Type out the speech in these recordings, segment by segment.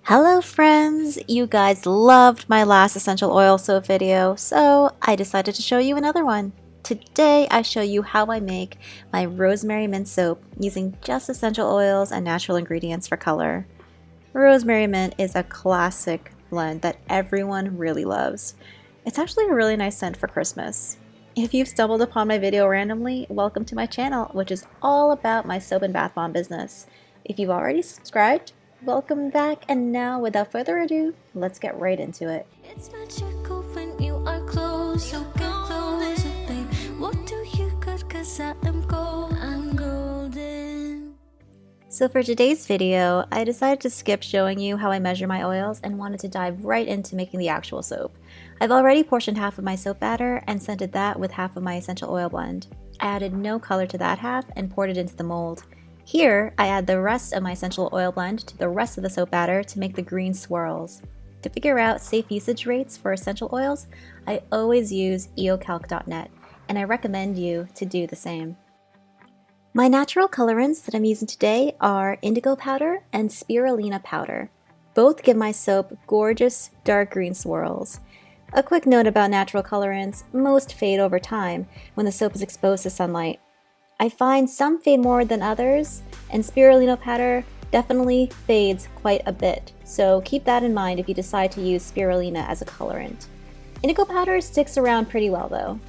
Hello friends! You guys loved my last essential oil soap video, so I decided to show you another one. Today I show you how I make my rosemary mint soap using just essential oils and natural ingredients for color. Rosemary mint is a classic blend that everyone really loves. It's actually a really nice scent for Christmas. If you've stumbled upon my video randomly, welcome to my channel, which is all about my soap and bath bomb business. If you've already subscribed, welcome back, and now without further ado, let's get right into it. It's magical when you are close, so get closer, babe. What do you got? 'Cause I am gold, I'm golden. So for today's video, I decided to skip showing you how I measure my oils and wanted to dive right into making the actual soap. I've already portioned half of my soap batter and scented that with half of my essential oil blend. I added no color to that half and poured it into the mold. Here, I add the rest of my essential oil blend to the rest of the soap batter to make the green swirls. To figure out safe usage rates for essential oils, I always use eocalc.net, and I recommend you to do the same. My natural colorants that I'm using today are indigo powder and spirullina powder. Both give my soap gorgeous dark green swirls. A quick note about natural colorants: most fade over time when the soap is exposed to sunlight. I find some fade more than others, and spirulina powder definitely fades quite a bit, so keep that in mind if you decide to use spirulina as a colorant. Indigo powder sticks around pretty well though.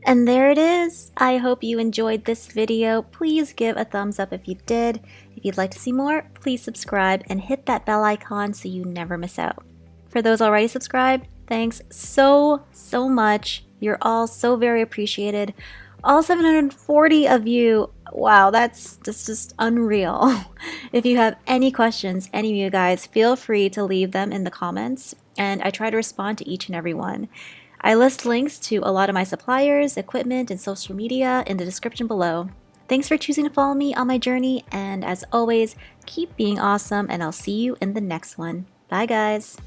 And there it is. I hope you enjoyed this video. Please give a thumbs up if you did. If you'd like to see more, please subscribe and hit that bell icon so you never miss out. For those already subscribed, thanks so much. You're all so very appreciated. All 740 of you. Wow, that's just unreal. If you have any questions, any of you guys, feel free to leave them in the comments, and I try to respond to each and every one. I list links to a lot of my suppliers, equipment, and social media in the description below. Thanks for choosing to follow me on my journey, and as always, keep being awesome, and I'll see you in the next one. Bye, guys.